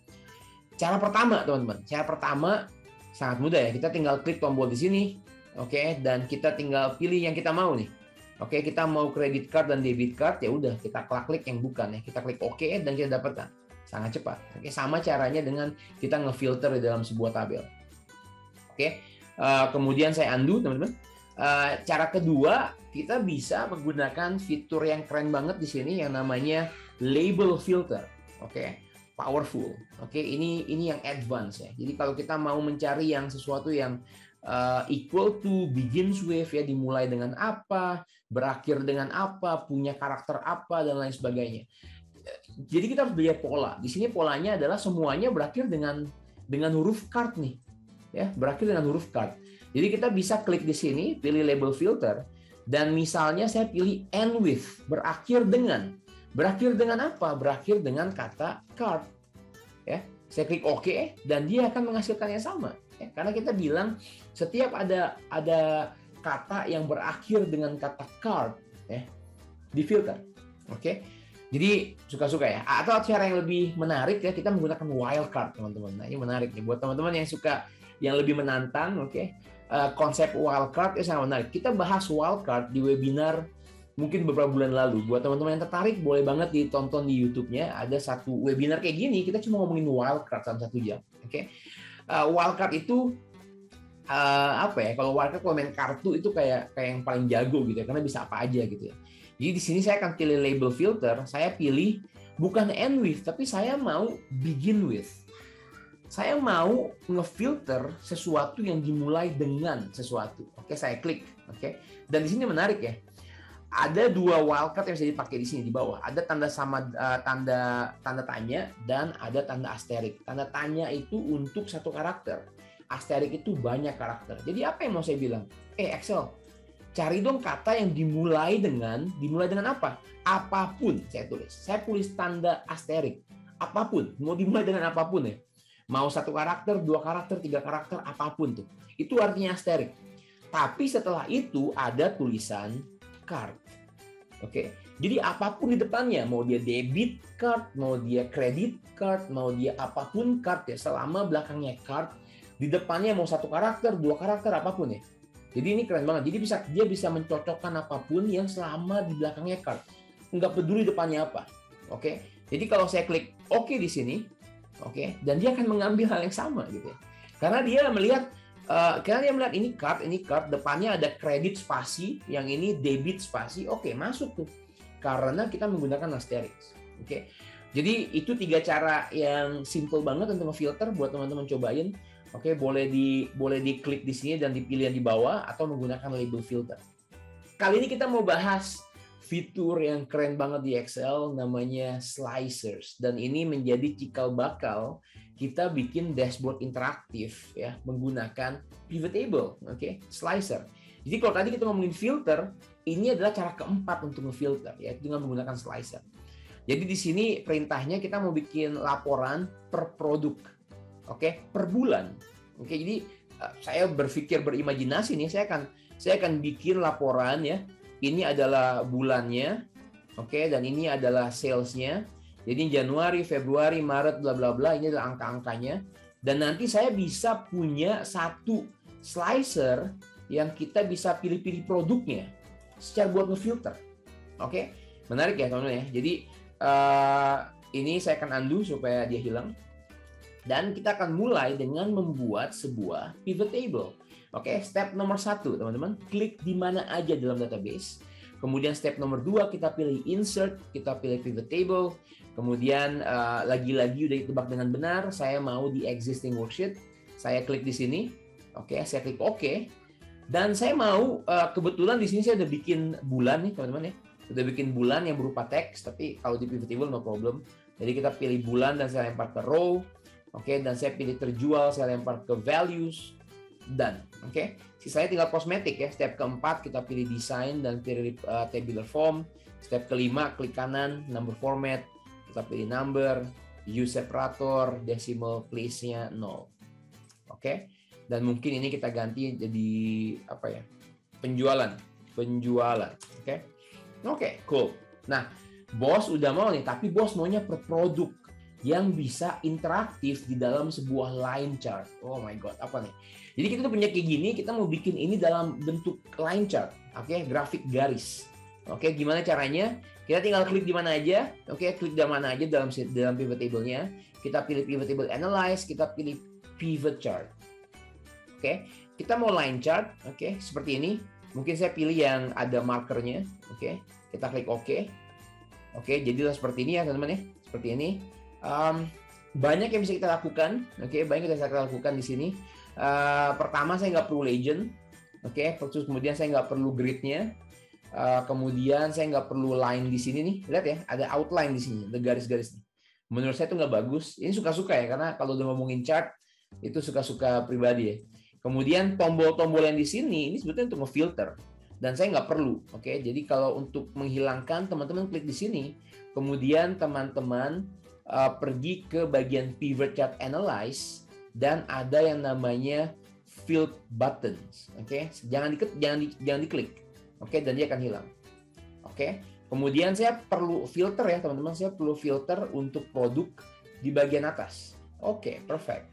Cara pertama, teman-teman. Cara pertama sangat mudah ya. Kita tinggal klik tombol di sini, Oke, dan kita tinggal pilih yang kita mau nih. Oke, kita mau credit card dan debit card, ya udah kita klik yang bukan ya. Kita klik OK dan kita dapatkan. Sangat cepat. Oke, sama caranya dengan kita ngefilter di dalam sebuah tabel. Oke, kemudian saya undo, teman-teman. Cara kedua, kita bisa menggunakan fitur yang keren banget di sini yang namanya label filter. Oke, powerful. Oke, ini yang advance ya. Jadi kalau kita mau mencari yang sesuatu yang equal to, begins with ya, dimulai dengan apa, berakhir dengan apa, punya karakter apa dan lain sebagainya. Jadi kita harus lihat pola. Di sini polanya adalah semuanya berakhir dengan huruf card nih. Ya, berakhir dengan huruf card. Jadi kita bisa klik di sini, pilih label filter dan misalnya saya pilih end with, berakhir dengan. Berakhir dengan apa? Berakhir dengan kata card. Ya, saya klik OK dan dia akan menghasilkan yang sama. Ya, karena kita bilang setiap ada kata yang berakhir dengan kata card ya, difilter. Oke. Jadi suka-suka ya. Atau cara yang lebih menarik ya, kita menggunakan wildcard, teman-teman. Nah, ini menarik nih buat teman-teman yang suka yang lebih menantang, oke. Konsep wildcard itu sangat menarik. Kita bahas wildcard di webinar mungkin beberapa bulan lalu. Buat teman-teman yang tertarik, boleh banget ditonton di YouTube-nya. Ada satu webinar kayak gini, kita cuma ngomongin wildcard dalam 1 jam, oke. Wildcard itu apa ya? Kalau wildcard kalau main kartu itu kayak yang paling jago gitu ya, karena bisa apa aja gitu ya. Jadi di sini saya akan pilih label filter. Saya pilih bukan end with, tapi saya mau begin with. Saya mau ngefilter sesuatu yang dimulai dengan sesuatu. Oke, saya klik. Oke, dan di sini menarik ya. Ada 2 wildcard yang bisa dipakai di sini di bawah. Ada tanda sama tanda tanya dan ada tanda asterik. Tanda tanya itu untuk 1 karakter. Asterik itu banyak karakter. Jadi apa yang mau saya bilang? Excel, cari dong kata yang dimulai dengan apa? Apapun saya tulis. Saya tulis tanda asterik. Apapun, mau dimulai dengan apapun ya. Mau 1 karakter, 2 karakter, 3 karakter, apapun tuh. Itu artinya asterik. Tapi setelah itu ada tulisan card. Oke, jadi apapun di depannya, mau dia debit card, mau dia credit card, mau dia apapun card ya, selama belakangnya card, di depannya mau 1 karakter, 2 karakter, apapun ya. Jadi ini keren banget. Jadi dia bisa mencocokkan apapun yang selama di belakangnya card. Nggak peduli depannya apa. Oke, jadi kalau saya klik OK di sini, oke, dan dia akan mengambil hal yang sama gitu ya. Karena dia melihat ini card, depannya ada kredit spasi, yang ini debit spasi, oke, masuk tuh. Karena kita menggunakan asterisk. Oke. Jadi itu 3 cara yang simple banget untuk ngefilter buat teman-teman cobain. Oke, boleh diklik di sini dan dipilih yang di bawah atau menggunakan label filter. Kali ini kita mau bahas fitur yang keren banget di Excel namanya slicers, dan ini menjadi cikal bakal kita bikin dashboard interaktif ya menggunakan pivot table, oke, slicer. Jadi kalau tadi kita ngomongin filter, ini adalah cara keempat untuk ngefilter ya dengan menggunakan slicer. Jadi di sini perintahnya kita mau bikin laporan per produk, oke, per bulan. Oke, jadi saya berpikir berimajinasi nih, saya akan bikin laporan ya. Ini adalah bulannya, oke, dan ini adalah salesnya. Jadi Januari, Februari, Maret, bla bla bla, ini adalah angka-angkanya. Dan nanti saya bisa punya 1 slicer yang kita bisa pilih-pilih produknya secara buat ngefilter. Oke, menarik ya teman-teman ya. Jadi ini saya akan undo supaya dia hilang. Dan kita akan mulai dengan membuat sebuah pivot table. Oke, step nomor 1 teman-teman, klik di mana aja dalam database. Kemudian step nomor 2 kita pilih insert, kita pilih pivot table. Kemudian lagi-lagi udah ditebak dengan benar, saya mau di existing worksheet. Saya klik di sini. Oke, saya klik OK. Dan saya mau kebetulan di sini saya udah bikin bulan nih teman-teman ya. Udah bikin bulan yang berupa teks, tapi kalau di pivot table no problem. Jadi kita pilih bulan dan saya lempar ke row. Oke, dan saya pilih terjual, saya lempar ke values. Dan oke, sisanya tinggal kosmetik ya. Step keempat kita pilih design dan pilih tabular form. Step kelima klik kanan number format, kita pilih number, use separator, decimal place-nya 0. Oke, dan mungkin ini kita ganti jadi apa ya, penjualan. Oke, cool. Nah, bos udah mau nih, tapi bos maunya per produk. yang bisa interaktif di dalam sebuah line chart. Oh my god, apa nih? Jadi kita tuh punya kayak gini, kita mau bikin ini dalam bentuk line chart, oke, grafik garis. Oke, gimana caranya? Kita tinggal klik di mana aja, oke, klik di mana aja dalam pivot table-nya. Kita pilih pivot table analyze, kita pilih pivot chart. Oke, kita mau line chart, oke, seperti ini. Mungkin saya pilih yang ada markernya, oke. Kita klik oke. Oke, jadilah seperti ini ya teman-teman ya, seperti ini. Banyak yang bisa kita lakukan, oke, banyak yang bisa kita lakukan di sini. Pertama saya nggak perlu legend, oke, terus kemudian saya nggak perlu gridnya, kemudian saya nggak perlu line di sini nih, lihat ya, ada outline di sini, ada garis-garis nih. Menurut saya itu nggak bagus. Ini suka-suka ya, karena kalau udah ngomongin chart itu suka-suka pribadi ya. Kemudian tombol-tombol yang di sini ini sebetulnya untuk ngefilter. Dan saya nggak perlu, oke. Jadi kalau untuk menghilangkan, teman-teman klik di sini, kemudian teman-teman pergi ke bagian pivot chart analyze dan ada yang namanya field buttons, oke. Jangan diklik, oke, dan dia akan hilang, oke. Kemudian saya perlu filter ya teman-teman, saya perlu filter untuk produk di bagian atas, oke, perfect,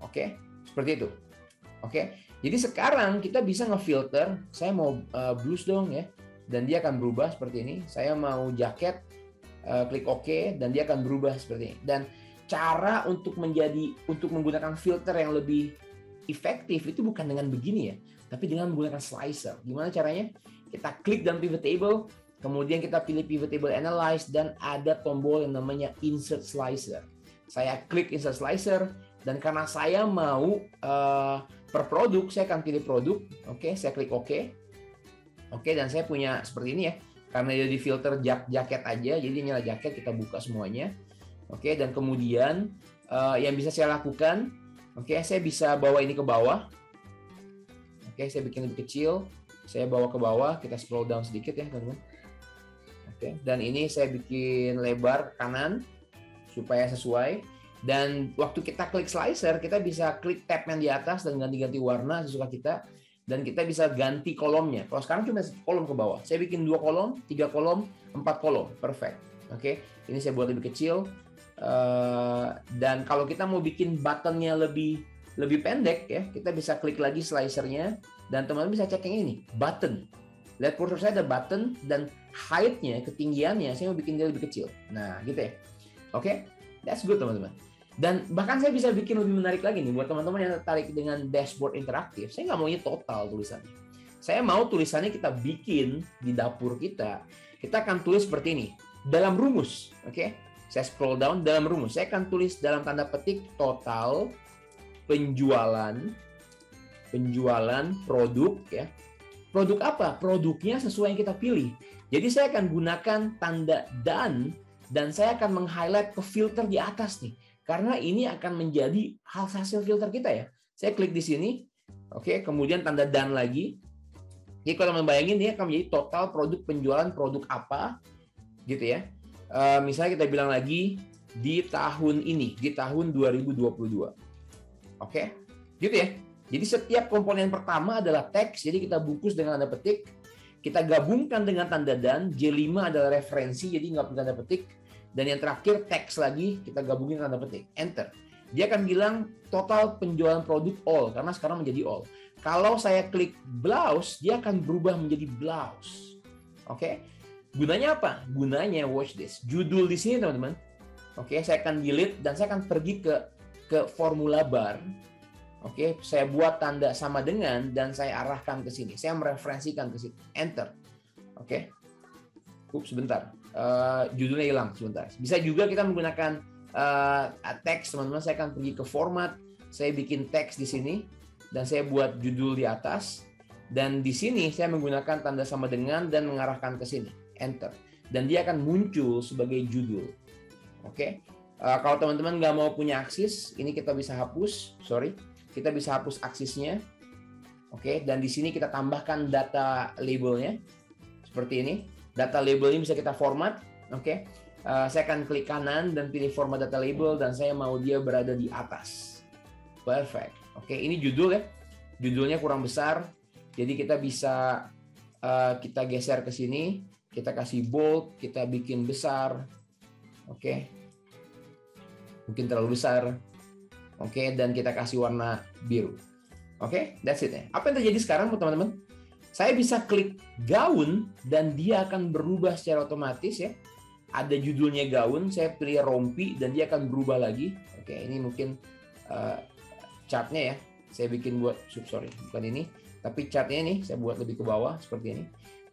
oke, seperti itu, oke. Jadi sekarang kita bisa ngefilter, saya mau blues dong ya, dan dia akan berubah seperti ini. Saya mau jaket, klik OK, dan dia akan berubah seperti ini. Dan cara untuk menggunakan filter yang lebih efektif itu bukan dengan begini ya, tapi dengan menggunakan slicer. Gimana caranya? Kita klik dalam pivot table, kemudian kita pilih pivot table analyze, dan ada tombol yang namanya insert slicer. Saya klik insert slicer, dan karena saya mau per produk, saya akan pilih produk, oke, saya klik OK, oke, dan saya punya seperti ini ya, karena dia di filter jaket aja, jadi nyala jaket, kita buka semuanya, oke, dan kemudian yang bisa saya lakukan, oke, saya bisa bawa ini ke bawah, oke, saya bikin lebih kecil, saya bawa ke bawah, kita scroll down sedikit ya teman-teman, oke, dan ini saya bikin lebar kanan supaya sesuai. Dan waktu kita klik slicer, kita bisa klik tab yang di atas dan ganti-ganti warna sesuka kita. Dan kita bisa ganti kolomnya. Kalau sekarang cuma kolom ke bawah. Saya bikin 2 kolom, 3 kolom, 4 kolom. Perfect. Oke, ini saya buat lebih kecil. Dan kalau kita mau bikin buttonnya lebih pendek ya, kita bisa klik lagi slicernya. Dan teman-teman bisa cek yang ini, button. Lihat kursor saya ada button dan height-nya, ketinggiannya, saya mau bikin dia lebih kecil. Nah, gitu ya. Oke, that's good teman-teman. Dan bahkan saya bisa bikin lebih menarik lagi nih buat teman-teman yang tertarik dengan dashboard interaktif. Saya nggak maunya total tulisannya. Saya mau tulisannya kita bikin di dapur kita. Kita akan tulis seperti ini. Dalam rumus. Oke. Saya scroll down dalam rumus. Saya akan tulis dalam tanda petik total penjualan produk ya. Produk apa? Produknya sesuai yang kita pilih. Jadi saya akan gunakan tanda dan saya akan meng-highlight ke filter di atas nih. Karena ini akan menjadi hasil filter kita ya. Saya klik di sini, oke, kemudian tanda dan lagi. Jadi kalau membayangin dia akan menjadi total produk penjualan produk apa, gitu ya. Misalnya kita bilang lagi di tahun ini, di tahun 2022, oke, gitu ya. Jadi setiap komponen pertama adalah teks, jadi kita bungkus dengan tanda petik, kita gabungkan dengan tanda dan, J5 adalah referensi, jadi nggak perlu tanda petik. Dan yang terakhir teks lagi, kita gabungin tanda petik, enter. Dia akan bilang total penjualan produk all, karena sekarang menjadi all. Kalau saya klik blouse, dia akan berubah menjadi blouse. Oke, gunanya apa? Gunanya watch this. Judul di sini teman-teman. Oke, saya akan delete dan saya akan pergi ke formula bar. Oke, saya buat tanda sama dengan dan saya arahkan ke sini. Saya mereferensikan ke sini. Enter. Oke. Ups, sebentar. Judulnya hilang sebentar. Bisa juga kita menggunakan teks, teman-teman. Saya akan pergi ke format, saya bikin teks di sini dan saya buat judul di atas, dan di sini saya menggunakan tanda sama dengan dan mengarahkan ke sini, enter, dan dia akan muncul sebagai judul. Oke. Kalau teman-teman nggak mau punya aksis, ini kita bisa hapus, kita bisa hapus aksisnya. Oke, dan di sini kita tambahkan data labelnya seperti ini. Data label ini bisa kita format, oke. Saya akan klik kanan dan pilih format data label dan saya mau dia berada di atas. Perfect. Oke, ini judul ya. Judulnya kurang besar, jadi kita bisa kita geser ke sini, kita kasih bold, kita bikin besar, oke. mungkin terlalu besar. Oke, dan kita kasih warna biru. Oke, that's it ya. Apa yang terjadi sekarang teman-teman? Saya bisa klik gaun dan dia akan berubah secara otomatis ya. Ada judulnya gaun, saya pilih rompi dan dia akan berubah lagi. Oke, ini mungkin chartnya ya. Saya bikin buat, sorry, bukan ini. Tapi chartnya ini saya buat lebih ke bawah seperti ini.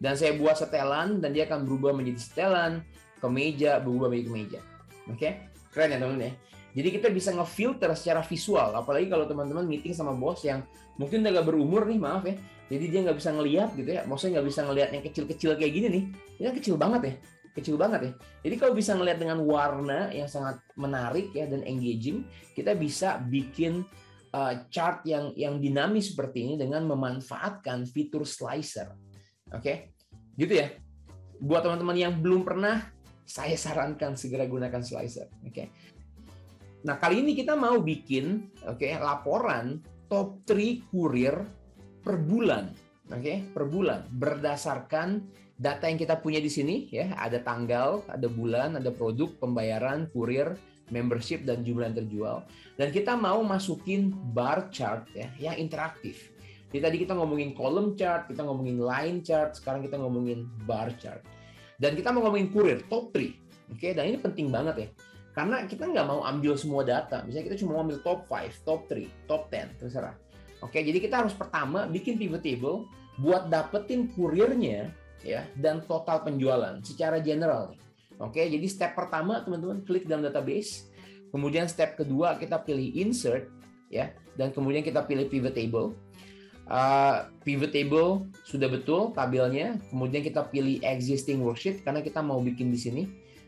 Dan saya buat setelan dan dia akan berubah menjadi setelan, kemeja, berubah menjadi kemeja. Oke, keren ya teman-teman ya. Jadi kita bisa ngefilter secara visual, apalagi kalau teman-teman meeting sama bos yang mungkin udah gak berumur nih, maaf ya. Jadi dia nggak bisa ngelihat gitu ya, maksudnya nggak bisa ngelihat yang kecil-kecil kayak gini nih. Ini kan kecil banget ya, kecil banget ya. Jadi kalau bisa ngelihat dengan warna yang sangat menarik ya dan engaging, kita bisa bikin chart yang dinamis seperti ini dengan memanfaatkan fitur slicer. Oke, gitu ya. Buat teman-teman yang belum pernah, saya sarankan segera gunakan slicer. Oke. Nah, kali ini kita mau bikin laporan top 3 kurir per bulan. Per bulan berdasarkan data yang kita punya di sini ya, ada tanggal, ada bulan, ada produk, pembayaran, kurir, membership dan jumlah yang terjual. Dan kita mau masukin bar chart ya yang interaktif. Jadi tadi kita ngomongin column chart, kita ngomongin line chart, sekarang kita ngomongin bar chart. Dan kita mau ngomongin kurir top 3. Oke, dan ini penting banget ya. Karena kita nggak mau ambil semua data. Misalnya kita cuma mau ambil top 5, top 3, top 10, terserah. Oke, jadi kita harus pertama bikin pivot table buat dapetin kurirnya ya dan total penjualan secara general nih. Oke, jadi step pertama teman-teman klik dalam database. Kemudian step kedua kita pilih insert ya dan kemudian kita pilih pivot table. Pivot table sudah betul tabelnya. Kemudian kita pilih existing worksheet karena kita mau bikin di sini.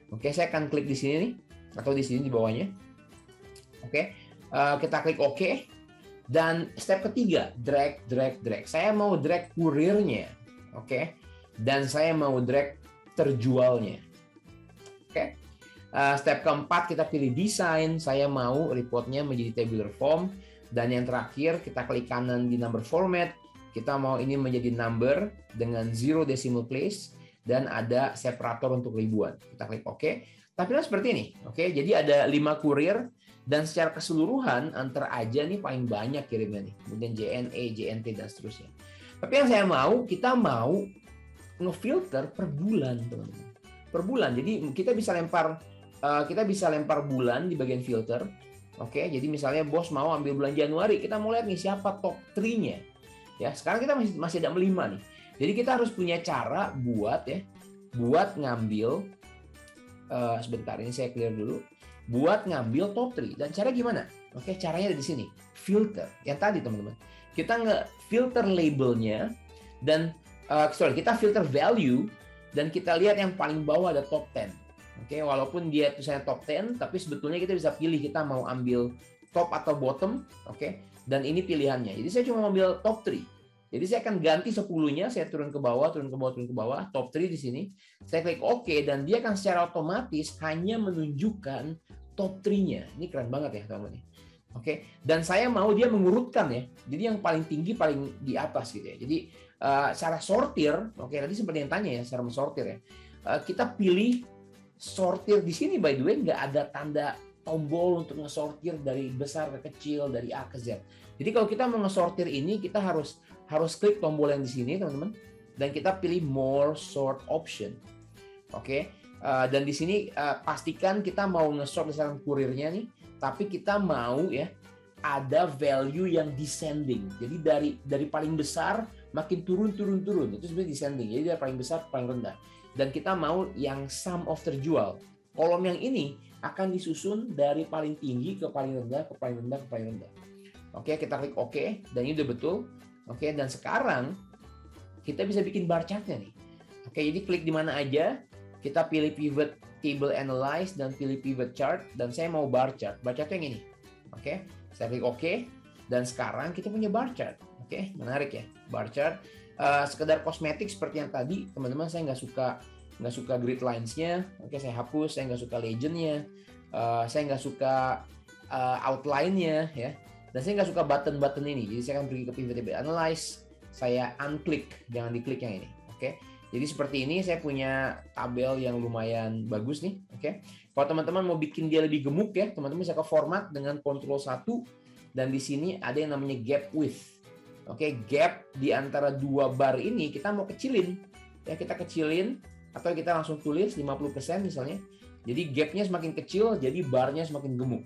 Oke, saya akan klik di sini nih. Atau di sini di bawahnya. Oke, kita klik OK. Dan step ketiga, drag. Saya mau drag kurirnya. Oke, dan saya mau drag terjualnya. Oke. Step keempat, kita pilih desain. Saya mau reportnya menjadi tabular form. Dan yang terakhir, kita klik kanan di number format. Kita mau ini menjadi number dengan 0 decimal place. Dan ada separator untuk ribuan. Kita klik OK. Tampilan seperti ini, oke? Jadi ada 5 kurir dan secara keseluruhan antar aja nih paling banyak kirimnya nih. Kemudian JNE, JNT dan seterusnya. Tapi yang saya mau, kita mau ngefilter per bulan, teman-teman. Per bulan. Jadi kita bisa lempar bulan di bagian filter. Oke, jadi misalnya bos mau ambil bulan Januari, kita mau lihat nih siapa top 3-nya. Ya, sekarang kita masih ada 5 nih. Jadi kita harus punya cara buat ngambil sebentar, ini saya clear dulu. Buat ngambil top 3. Dan cara gimana? Oke, caranya ada di sini. Filter. Yang tadi, teman-teman. Kita nge-filter labelnya dan kita filter value dan kita lihat yang paling bawah ada top 10. Oke, walaupun dia tulisannya top 10, tapi sebetulnya kita bisa pilih kita mau ambil top atau bottom, oke? Dan ini pilihannya. Jadi saya cuma ambil top 3. Jadi saya akan ganti 10-nya, saya turun ke bawah, top 3 di sini. Saya klik OK dan dia akan secara otomatis hanya menunjukkan top 3-nya. Ini keren banget ya, teman-teman. Oke, dan saya mau dia mengurutkan ya. Jadi yang paling tinggi paling di atas gitu ya. Jadi cara sortir, oke, tadi seperti yang tanya ya, cara mensortir ya. Kita pilih sortir di sini, by the way, nggak ada tanda tombol untuk ngesortir dari besar ke kecil, dari A ke Z. Jadi kalau kita mau ngesortir ini, kita harus klik tombol yang di sini, teman-teman, dan kita pilih more sort option. Oke. Dan di sini pastikan kita mau nge-sort misalkan kurirnya nih, tapi kita mau ya ada value yang descending. Jadi dari paling besar makin turun. Itu sebenarnya descending. Jadi dari paling besar ke paling rendah. Dan kita mau yang sum of terjual. Kolom yang ini akan disusun dari paling tinggi ke paling rendah, ke paling rendah, ke paling rendah. Oke, kita klik OK dan ini udah betul. Oke, dan sekarang kita bisa bikin bar chart-nya nih. Oke, jadi klik di mana aja, kita pilih pivot table analyze dan pilih pivot chart dan saya mau bar chart. Bar chart yang ini. Oke, saya klik OK dan sekarang kita punya bar chart. Oke, menarik ya. Bar chart sekedar kosmetik seperti yang tadi, teman-teman, saya nggak suka grid lines-nya. Oke, saya hapus. Saya nggak suka legend-nya. Saya nggak suka outline-nya ya. Dan saya nggak suka button-button ini. Jadi saya akan pergi ke pivot table analyze. Saya unklik, jangan diklik yang ini. Oke. Jadi seperti ini saya punya tabel yang lumayan bagus nih. Oke. Kalau teman-teman mau bikin dia lebih gemuk ya, teman-teman bisa ke format dengan Ctrl 1 dan di sini ada yang namanya gap width. Oke, gap di antara dua bar ini kita mau kecilin. Ya, kita kecilin atau kita langsung tulis 50% misalnya. Jadi gapnya semakin kecil, jadi barnya semakin gemuk.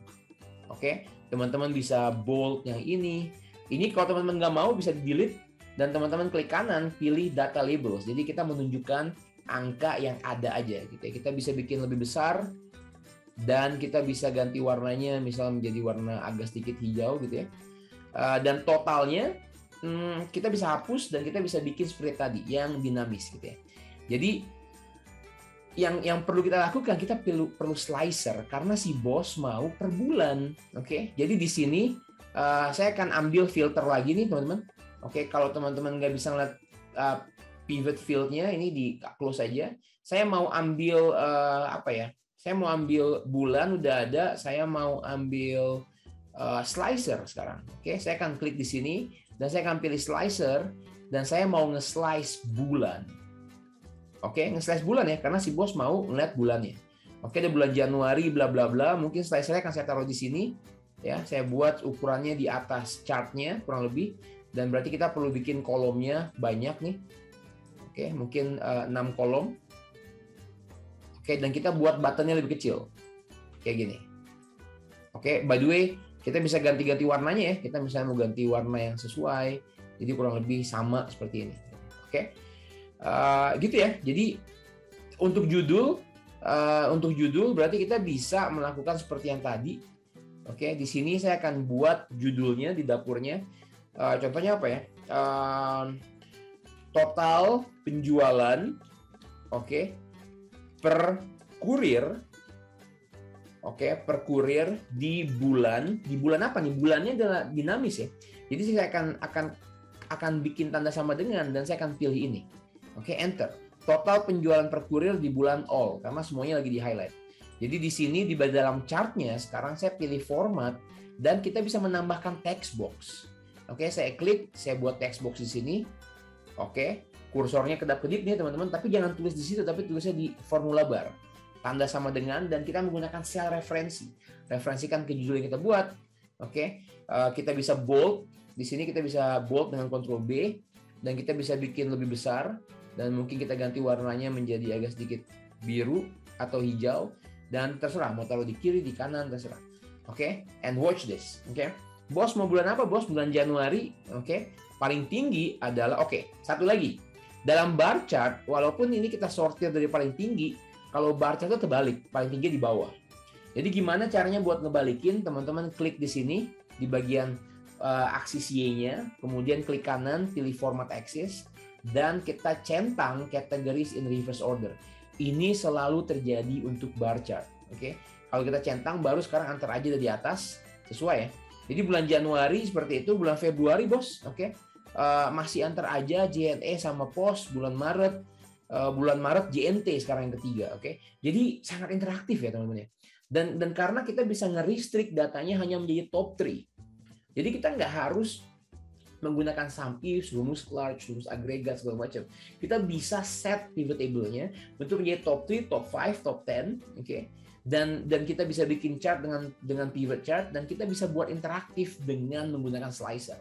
Oke, teman-teman bisa bold yang ini. Ini kalau teman-teman nggak mau bisa di-delete. Dan teman-teman klik kanan, pilih data labels. Jadi kita menunjukkan angka yang ada aja gitu ya. Kita bisa bikin lebih besar dan kita bisa ganti warnanya misalnya menjadi warna agak sedikit hijau gitu ya. Dan totalnya kita bisa hapus dan kita bisa bikin seperti tadi yang dinamis gitu ya. Jadi yang perlu kita lakukan, kita perlu slicer karena si bos mau per bulan. Oke. Jadi di sini saya akan ambil filter lagi nih teman-teman. Oke, kalau teman-teman nggak bisa ngeliat pivot field-nya, ini di close aja. Saya mau ambil apa ya? Saya mau ambil bulan udah ada. Saya mau ambil slicer sekarang. Oke, saya akan klik di sini dan saya akan pilih slicer dan saya mau nge-slice bulan. Oke, nge-slice bulan ya, karena si bos mau ngeliat bulannya. Oke, ada bulan Januari, bla bla bla. Mungkin slicer-nya akan saya taruh di sini. Ya, saya buat ukurannya di atas chart-nya kurang lebih. Dan berarti kita perlu bikin kolomnya banyak nih. Oke, mungkin 6 kolom. Oke, dan kita buat buttonnya lebih kecil. Kayak gini. Oke, by the way, kita bisa ganti-ganti warnanya ya. Kita misalnya mau ganti warna yang sesuai. Jadi kurang lebih sama seperti ini. Oke. Gitu ya. Jadi untuk judul berarti kita bisa melakukan seperti yang tadi. Oke, di sini saya akan buat judulnya di dapurnya. Contohnya apa ya? Total penjualan, oke, per kurir, oke, per kurir di bulan apa nih? Bulannya adalah dinamis ya. Jadi saya akan bikin tanda sama dengan dan saya akan pilih ini, oke, enter. Total penjualan per kurir di bulan all karena semuanya lagi di highlight. Jadi di sini di dalam chartnya sekarang saya pilih format dan kita bisa menambahkan text box. Oke, saya klik, saya buat text box di sini. Oke, kursornya kedap-kedip nih teman-teman, tapi jangan tulis di situ, tapi tulisnya di formula bar. Tanda sama dengan, dan kita menggunakan sel referensi. Referensikan ke judul yang kita buat. Oke, kita bisa bold. Di sini kita bisa bold dengan Ctrl B, dan kita bisa bikin lebih besar, dan mungkin kita ganti warnanya menjadi agak sedikit biru atau hijau, dan terserah, mau taruh di kiri, di kanan, terserah. Oke, and watch this. Oke. Bos mau bulan apa? Bos bulan Januari. Oke. Paling tinggi adalah satu lagi. Dalam bar chart, walaupun ini kita sortir dari paling tinggi, kalau bar chart itu terbalik, paling tinggi di bawah. Jadi gimana caranya buat ngebalikin? Teman-teman klik di sini di bagian aksis Y-nya, kemudian klik kanan, pilih format axis dan kita centang categories in reverse order. Ini selalu terjadi untuk bar chart. Oke. Kalau kita centang baru sekarang antar aja dari atas sesuai ya. Jadi bulan Januari seperti itu, bulan Februari bos, oke, masih antar aja JNE sama POS, bulan Maret JNT sekarang yang ketiga, oke. Jadi sangat interaktif ya teman-teman ya. Dan karena kita bisa nge-restrict datanya hanya menjadi top 3. Jadi kita nggak harus menggunakan sum if, rumus large, rumus agregat segala macam. Kita bisa set pivot table-nya untuk menjadi top 3, top 5, top 10, oke. Dan kita bisa bikin chart dengan pivot chart dan kita bisa buat interaktif dengan menggunakan slicer.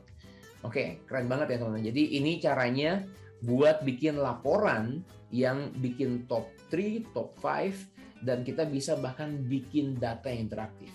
Oke, keren banget ya teman-teman. Jadi ini caranya buat bikin laporan yang bikin top 3, top 5 dan kita bisa bahkan bikin data yang interaktif.